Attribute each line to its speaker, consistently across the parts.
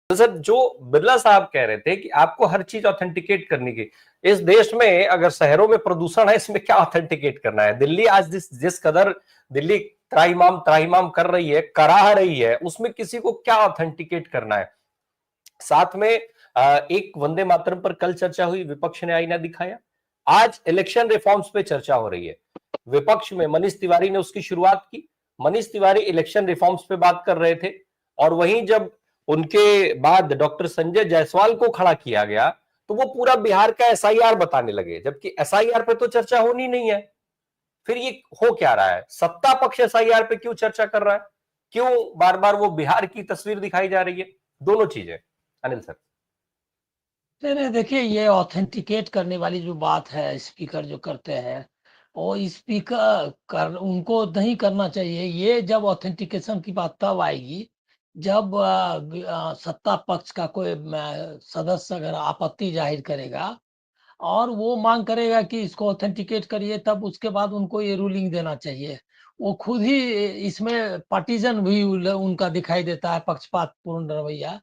Speaker 1: तो सर जो बिरला साहब कह रहे थे कि आपको हर चीज ऑथेंटिकेट करनी की, इस देश में अगर शहरों में प्रदूषण है, इसमें क्या ऑथेंटिकेट करना है? दिल्ली आज जिस कदर दिल्ली त्राहिमाम त्राहिमाम कर रही है, कराह रही है, उसमें किसी को क्या ऑथेंटिकेट करना है? साथ में एक वंदे मातरम पर कल चर्चा हुई, विपक्ष ने आईना दिखाया। आज इलेक्शन रिफॉर्म्स पे चर्चा हो रही है, विपक्ष में मनीष तिवारी ने उसकी शुरुआत की। मनीष तिवारी इलेक्शन रिफॉर्म्स पे बात कर रहे थे, और वहीं जब उनके बाद डॉक्टर संजय जायसवाल को खड़ा किया गया, तो वो पूरा बिहार का एसआईआर बताने लगे, जबकि एसआईआर पे तो चर्चा होनी नहीं है। फिर ये हो क्या रहा है? सत्ता पक्ष एसआईआर पे क्यों चर्चा कर रहा है? क्यों बार बार वो बिहार की तस्वीर दिखाई जा रही है? दोनों चीजें। अनिल सर।
Speaker 2: नहीं नहीं, देखिए ये ऑथेंटिकेट करने वाली जो बात है, स्पीकर जो करते हैं, वो स्पीकर कर उनको नहीं करना चाहिए। ये जब ऑथेंटिकेशन की बात तब आएगी जब सत्ता पक्ष का कोई सदस्य अगर आपत्ति जाहिर करेगा और वो मांग करेगा कि इसको ऑथेंटिकेट करिए, तब उसके बाद उनको ये रूलिंग देना चाहिए। वो खुद ही इसमें पार्टीजन भी उनका दिखाई देता है, पक्षपात पूर्ण रवैया,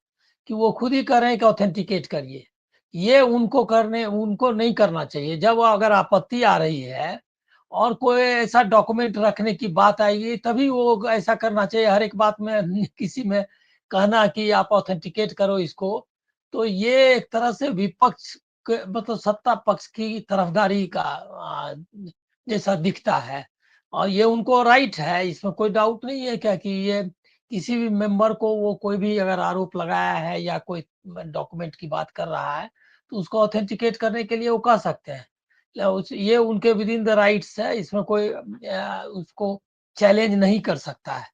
Speaker 2: कि वो खुद ही कह रहे हैं कि ऑथेंटिकेट करिए। ये उनको नहीं करना चाहिए। जब अगर आपत्ति आ रही है और कोई ऐसा डॉक्यूमेंट रखने की बात आएगी, तभी वो ऐसा करना चाहिए। हर एक बात में किसी में कहना कि आप ऑथेंटिकेट करो इसको, तो ये एक तरह से विपक्ष मतलब सत्ता पक्ष की तरफदारी का जैसा दिखता है। और ये उनको राइट है, इसमें कोई डाउट नहीं है क्या कि ये किसी भी मेंबर को वो कोई भी अगर आरोप लगाया है या कोई डॉक्यूमेंट की बात कर रहा है, तो उसको ऑथेंटिकेट करने के लिए वो कह सकते हैं। ये उनके विद इन द राइट्स है, इसमें कोई उसको चैलेंज नहीं कर सकता है।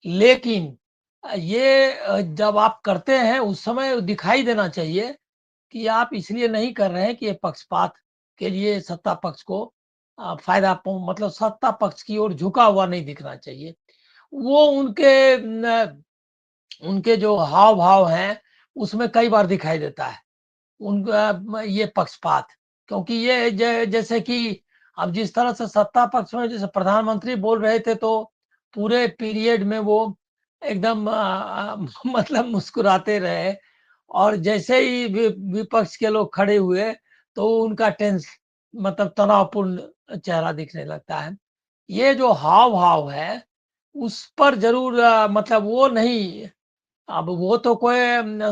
Speaker 2: लेकिन ये जब आप करते हैं उस समय दिखाई देना चाहिए कि आप इसलिए नहीं कर रहे हैं कि ये पक्षपात के लिए सत्ता पक्ष को मतलब सत्ता पक्ष की ओर झुका हुआ नहीं दिखना चाहिए। वो उनके जो हाव भाव हैं उसमें कई बार दिखाई देता है उनका ये पक्षपात। क्योंकि ये जैसे कि अब जिस तरह से सत्ता पक्ष में जैसे प्रधानमंत्री बोल रहे थे, तो पूरे पीरियड में वो एकदम मतलब मुस्कुराते रहे, और जैसे ही विपक्ष के लोग खड़े हुए तो उनका टेंस मतलब तनावपूर्ण चेहरा दिखने लगता है। ये जो हाव भाव है उस पर जरूर मतलब वो नहीं, अब वो तो कोई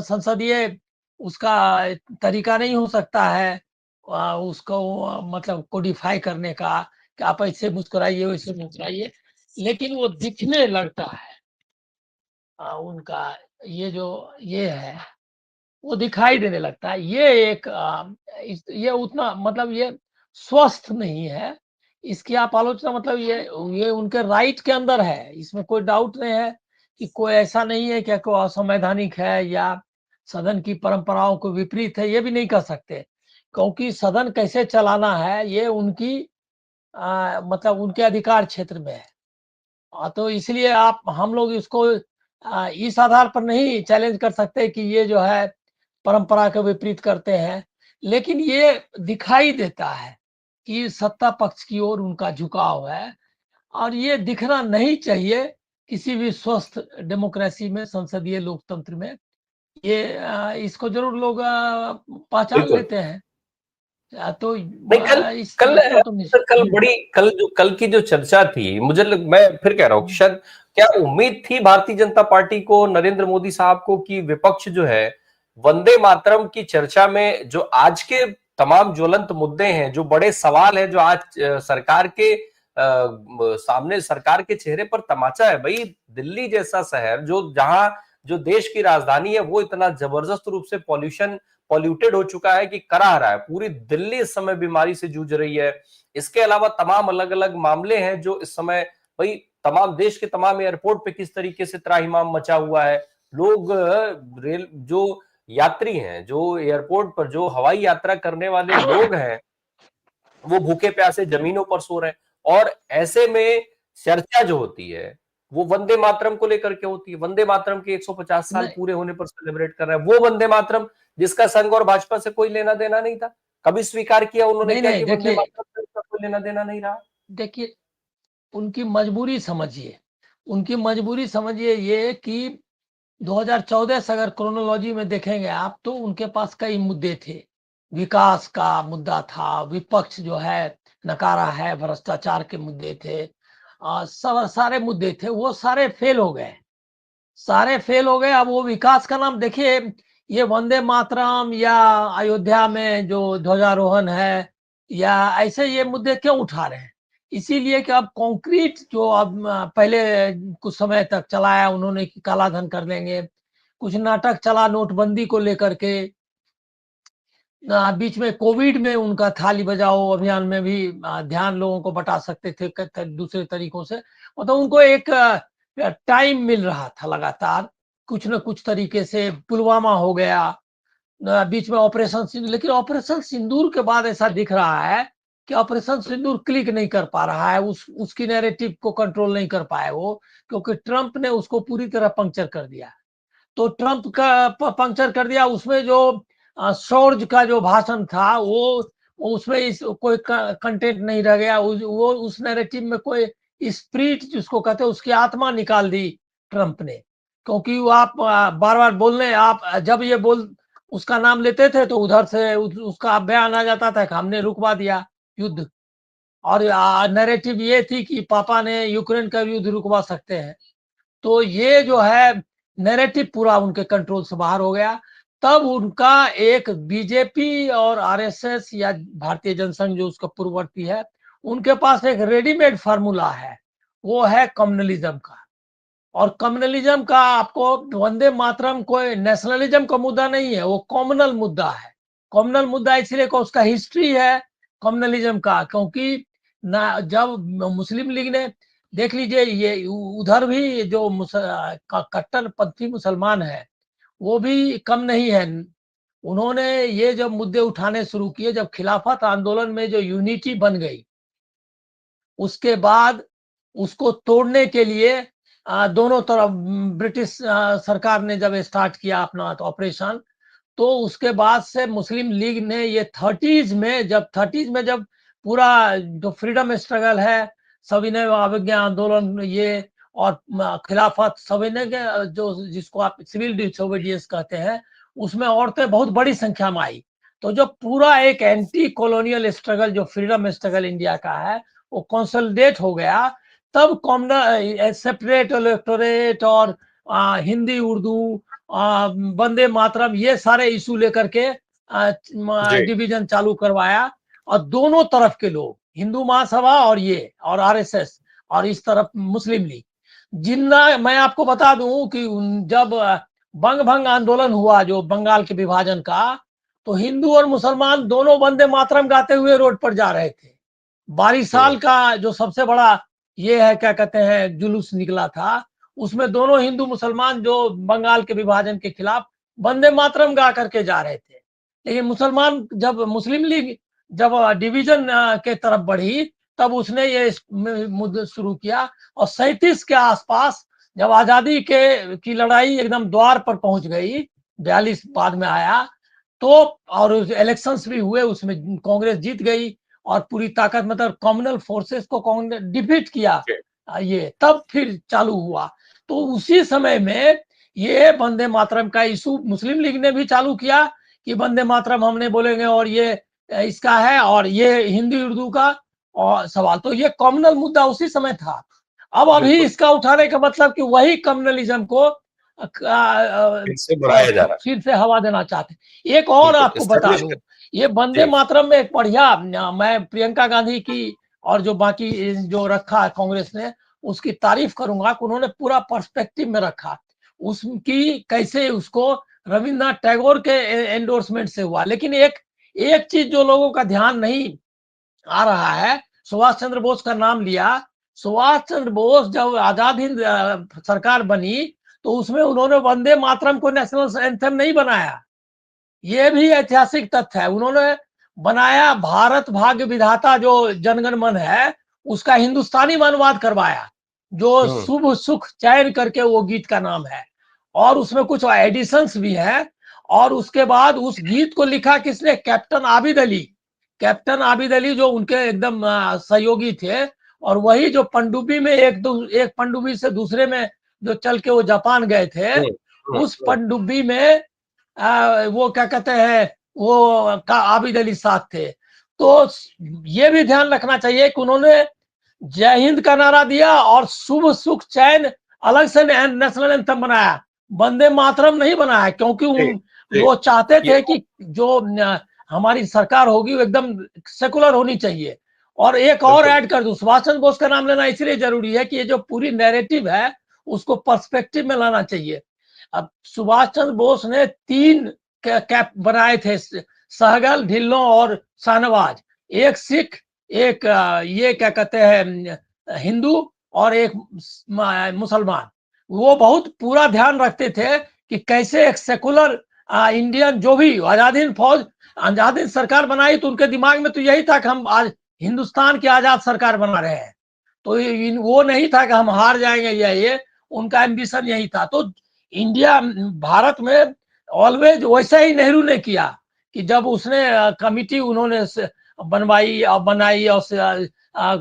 Speaker 2: संसदीय उसका तरीका नहीं हो सकता है उसको मतलब कोडिफाई करने का कि आप ऐसे मुस्कुराइए वैसे मुस्कुराइए, लेकिन वो दिखने लगता है उनका ये जो ये है वो दिखाई देने लगता है। ये एक ये उतना मतलब ये स्वस्थ नहीं है। इसकी आप आलोचना मतलब ये उनके राइट के अंदर है, इसमें कोई डाउट नहीं है कि कोई ऐसा नहीं है कि कोई असंवैधानिक है या सदन की परंपराओं को विपरीत है, ये भी नहीं कह सकते। क्योंकि सदन कैसे चलाना है ये उनकी मतलब उनके अधिकार क्षेत्र में है। तो इसलिए आप हम लोग इसको इस आधार पर नहीं चैलेंज कर सकते कि ये जो है परंपरा के विपरीत करते हैं। लेकिन ये दिखाई देता है कि सत्ता पक्ष की ओर उनका झुकाव है, और ये दिखना नहीं चाहिए किसी भी स्वस्थ डेमोक्रेसी में, संसदीय लोकतंत्र में। ये इसको जरूर लोग पहचान
Speaker 1: बिल्कुल।
Speaker 2: लेते हैं। तो
Speaker 1: नहीं, कल कल
Speaker 2: इसका तो
Speaker 1: सर, कल बड़ी कल की जो चर्चा थी, मैं फिर कह रहा हूँ, शायद क्या उम्मीद थी भारतीय जनता पार्टी को, नरेंद्र मोदी साहब को, कि विपक्ष जो है वंदे मातरम की चर्चा में जो आज के तमाम ज्वलंत मुद्दे हैं, जो बड़े सवाल है, जो आज सरकार के सामने, सरकार के चेहरे पर तमाचा है, भाई दिल्ली जैसा शहर जो देश की राजधानी है, वो इतना जबरदस्त रूप से पॉल्यूटेड हो चुका है कि कराह रहा है। पूरी दिल्ली इस समय बीमारी से जूझ रही है। इसके अलावा तमाम अलग अलग मामले हैं जो इस समय, भाई तमाम देश के तमाम एयरपोर्ट पे किस तरीके से त्राहिमाम मचा हुआ है। लोग रेल जो यात्री हैं, जो एयरपोर्ट पर जो हवाई यात्रा करने वाले लोग हैं, वो भूखे प्यासे जमीनों पर सो रहे हैं। और ऐसे में चर्चा जो होती है वो वंदे मातरम को लेकर के होती है। वंदे मातरम के 150 साल
Speaker 2: नहीं
Speaker 1: पूरे होने पर सेलिब्रेट कर रहे हैं, वो वंदे मातरम जिसका संघ और भाजपा से कोई लेना देना नहीं था। कभी स्वीकार किया उन्होंने
Speaker 2: नहीं
Speaker 1: क्या
Speaker 2: नहीं,
Speaker 1: कि वंदे
Speaker 2: देखिए
Speaker 1: मातरम से उसका कोई लेना देना नहीं रहा?
Speaker 2: देखिए उनकी मजबूरी समझिए। उनकी मजबूरी समझिए ये कि 2014 से अगर क्रोनोलॉजी में देखेंगे आप, तो उनके पास कई मुद्दे थे। विकास का मुद्दा था, विपक्ष जो है नकारा है, भ्रष्टाचार के मुद्दे थे, सारे मुद्दे थे, वो सारे फेल हो गए, सारे फेल हो गए। अब वो विकास का नाम देखिए, ये वंदे मातरम या अयोध्या में जो ध्वजारोहण है, या ऐसे ये मुद्दे क्यों उठा रहे हैं? इसीलिए कि अब कॉन्क्रीट जो अब पहले कुछ समय तक चलाया उन्होंने कि काला धन कर देंगे, कुछ नाटक चला नोटबंदी को लेकर के, बीच में कोविड में उनका थाली बजाओ अभियान में भी ध्यान लोगों को बटा सकते थे दूसरे तरीकों से, मतलब उनको एक टाइम मिल रहा था लगातार कुछ न कुछ तरीके से। पुलवामा हो गया, बीच में ऑपरेशन सिंदूर, लेकिन ऑपरेशन सिंदूर के बाद ऐसा दिख रहा है कि ऑपरेशन सिंदूर क्लिक नहीं कर पा रहा है, उसकी नैरेटिव को कंट्रोल नहीं कर पाए वो, क्योंकि ट्रंप ने उसको पूरी तरह पंक्चर कर दिया। तो ट्रंप का पंक्चर कर दिया, उसमें जो शौर्य का जो भाषण था वो उसमें कोई कंटेंट नहीं रह गया, वो उस नैरेटिव में कोई स्पिरिट जिसको कहते हैं उसकी आत्मा निकाल दी ट्रंप ने। क्योंकि वो आप बार बार बोलने, आप जब ये बोल उसका नाम लेते थे तो उधर से उसका बयान आ जाता था कि हमने रुकवा दिया युद्ध, और नैरेटिव ये थी कि पापा ने यूक्रेन का युद्ध रुकवा सकते हैं। तो ये जो है नैरेटिव पूरा उनके कंट्रोल से बाहर हो गया। तब उनका एक बीजेपी और आरएसएस या भारतीय जनसंघ जो उसका पूर्ववर्ती है, उनके पास एक रेडीमेड फार्मूला है, वो है कम्युनलिज्म का। और कम्युनलिज्म का आपको, वंदे मातरम कोई नेशनलिज्म का मुद्दा नहीं है, वो कॉमनल मुद्दा है। कॉमनल मुद्दा इसलिए कि उसका हिस्ट्री है कम्युनलिज्म का, क्योंकि ना जब मुस्लिम लीग ने, देख लीजिए ये उधर भी जो कट्टरपंथी मुसलमान है वो भी कम नहीं है। उन्होंने ये जब मुद्दे उठाने शुरू किए, जब खिलाफत आंदोलन में जो यूनिटी बन गई, उसके बाद उसको तोड़ने के लिए दोनों तरफ ब्रिटिश सरकार ने जब स्टार्ट किया अपना ऑपरेशन, तो उसके बाद से मुस्लिम लीग ने ये थर्टीज में जब पूरा जो फ्रीडम स्ट्रगल है, सविनय अवज्ञा आंदोलन, ये और खिलाफत सविनय के जो जिसको आप सिविल डिसोबीडियंस कहते हैं, उसमें औरतें बहुत बड़ी संख्या में आई। तो जो पूरा एक एंटी कॉलोनियल स्ट्रगल जो फ्रीडम स्ट्रगल इंडिया का है वो कंसोलिडेट हो गया। तब कॉमन सेपरेट इलेक्टोरेट और हिंदी उर्दू, वंदे मातरम, ये सारे इशू लेकर के
Speaker 1: जी।
Speaker 2: डिवीजन चालू करवाया। और दोनों तरफ के लोग, हिंदू महासभा और ये और आरएसएस, और इस तरफ मुस्लिम लीग, जिन्ना मैं आपको बता दूं कि जब बंग भंग आंदोलन हुआ जो बंगाल के विभाजन का, तो हिंदू और मुसलमान दोनों वंदे मातरम गाते हुए रोड पर जा रहे थे। 22 साल का जो सबसे बड़ा ये है क्या कहते हैं जुलूस निकला था, उसमें दोनों हिंदू मुसलमान जो बंगाल के विभाजन के खिलाफ वंदे मातरम गा करके जा रहे थे। लेकिन मुसलमान, जब मुस्लिम लीग जब डिवीजन के तरफ बढ़ी, तब उसने ये मुद्दा शुरू किया। और 37 के आसपास जब आजादी के की लड़ाई एकदम द्वार पर पहुंच गई, 42 बाद में आया, तो और इलेक्शंस भी हुए, उसमें कांग्रेस जीत गई और पूरी ताकत, मतलब कम्युनल फोर्सेस को कांग्रेस डिफीट किया। ये तब फिर चालू हुआ। तो उसी समय में ये वंदे मातरम का इशू मुस्लिम लीग ने भी चालू किया कि वंदे मातरम हमने बोलेंगे, और ये इसका है, और ये हिंदी उर्दू का और सवाल, तो ये कम्युनल मुद्दा उसी समय था। अब अभी इसका उठाने का मतलब कि वही कम्युनलिज्म को
Speaker 1: इनसे बढ़ाया जा रहा है।
Speaker 2: फिर से हवा देना चाहते हैं। एक और
Speaker 1: बिल्कुल,
Speaker 2: आपको बता
Speaker 1: एस्टेब्लिश
Speaker 2: दूं,
Speaker 1: कर।
Speaker 2: ये वंदे
Speaker 1: जी।
Speaker 2: मातरम में एक बढ़िया, मैं प्रियंका गांधी की और जो बाकी जो रखा है कांग्रेस ने, उसकी तारीफ करूंगा कि उन्होंने पूरा पर्सपेक्टिव में रखा। उसकी कैसे उसको रविन्द्रनाथ टैगोर के एंडोर्समेंट से हुआ। लेकिन एक एक चीज जो लोगों का ध्यान नहीं आ रहा है, सुभाष चंद्र बोस का नाम लिया। सुभाष चंद्र बोस जब आजाद हिंद सरकार बनी, तो उसमें उन्होंने वंदे मातरम को नेशनल एंथम नहीं बनाया। ये भी ऐतिहासिक तथ्य है। उन्होंने बनाया भारत भाग्य विधाता जो जनगण मन है, उसका हिंदुस्तानी में अनुवाद करवाया, जो शुभ सुख चैन करके वो गीत का नाम है, और उसमें कुछ एडिशंस भी है। और उसके बाद उस गीत को लिखा किसने? कैप्टन आबिद अली। कैप्टन आबिद अली जो उनके एकदम सहयोगी थे, और वही जो पनडुब्बी में एक पनडुब्बी से दूसरे में जो चल के वो जापान गए थे, उस पनडुब्बी में वो क्या कहते हैं, वो आबिद अली साथ थे। तो ये भी ध्यान रखना चाहिए कि उन्होंने जय हिंद का नारा दिया और शुभ सुख चैन अलग से नेशनल एंथम बनाया, वंदे मातरम नहीं बनाया, क्योंकि वो चाहते थे कि जो हमारी सरकार होगी वो एकदम सेकुलर होनी चाहिए। और एक और ऐड कर दूं, सुभाष चंद्र बोस का नाम लेना इसलिए जरूरी है कि ये जो पूरी नैरेटिव है उसको पर्सपेक्टिव में लाना चाहिए। अब सुभाष चंद्र बोस ने 3 कैप बनाए थे, सहगल, ढिल्लों और शाहनवाज। एक सिख, एक ये क्या कहते हैं हिंदू, और एक मुसलमान। वो बहुत पूरा ध्यान रखते थे कि कैसे एक सेकुलर इंडियन, जो भी आजादी फौज आजादी सरकार बनाई तो उनके दिमाग में तो यही था कि हम आज हिंदुस्तान की आजाद सरकार बना रहे हैं। तो वो नहीं था कि हम हार जाएंगे, या ये उनका एम्बिशन यही था। तो इंडिया, भारत में ऑलवेज वैसा ही नेहरू ने किया कि जब उसने कमिटी उन्होंने बनवाई और बनाई, और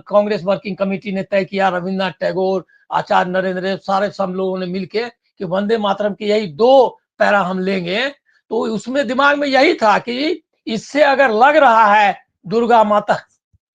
Speaker 2: कांग्रेस वर्किंग कमेटी ने तय किया, रविन्द्रनाथ टैगोर, आचार्य नरेंद्र, सारे सब लोगों ने मिलके कि वंदे मातरम की यही 2 पैरा हम लेंगे। तो उसमें दिमाग में यही था कि इससे अगर लग रहा है दुर्गा माता,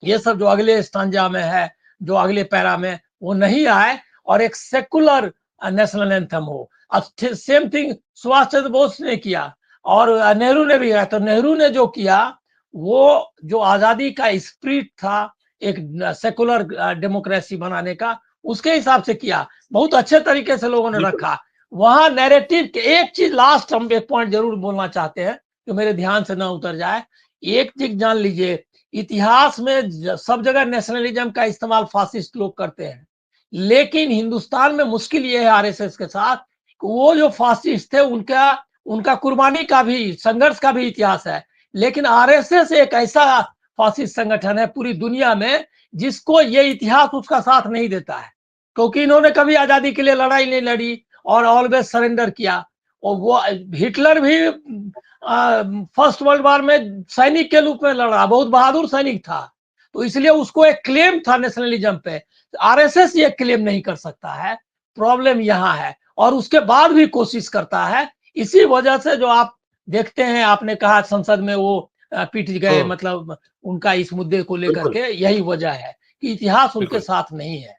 Speaker 2: ये सब जो अगले स्टांजा में है, जो अगले पैरा में, वो नहीं आए और एक सेकुलर नेशनल एंथम हो। सेम थिंग सुभाष चंद्र बोस ने किया और नेहरू ने भी किया। तो नेहरू ने जो किया वो जो आजादी का स्पिरिट था एक सेकुलर डेमोक्रेसी बनाने का, उसके हिसाब से किया, बहुत अच्छे तरीके से लोगों ने रखा। वहां नैरेटिव के एक चीज लास्ट हम एक पॉइंट जरूर बोलना चाहते हैं जो मेरे ध्यान से ना उतर जाए। एक चीज जान लीजिए, इतिहास में सब जगह नेशनलिज्म का इस्तेमाल फासिस्ट लोग करते हैं, लेकिन हिंदुस्तान में मुश्किल ये है आरएसएस के साथ, वो जो फासिस्ट थे उनका कुर्बानी का भी, संघर्ष का भी इतिहास है। लेकिन आरएसएस एक ऐसा फासिस्ट संगठन है पूरी दुनिया में जिसको ये इतिहास उसका साथ नहीं देता है, क्योंकि इन्होंने कभी आजादी के लिए लड़ाई नहीं लड़ी और ऑलवेज सरेंडर किया। और वो हिटलर भी फर्स्ट वर्ल्ड वॉर में सैनिक के रूप में लड़ा, बहुत बहादुर सैनिक था, तो इसलिए उसको एक क्लेम था नेशनलिज्म पे। आरएसएस ये क्लेम नहीं कर सकता है, प्रॉब्लम यहाँ है। और उसके बाद भी कोशिश करता है, इसी वजह से जो आप देखते हैं, आपने कहा संसद में वो पिट गए, मतलब उनका इस मुद्दे को लेकर के यही वजह है कि इतिहास उनके साथ नहीं है।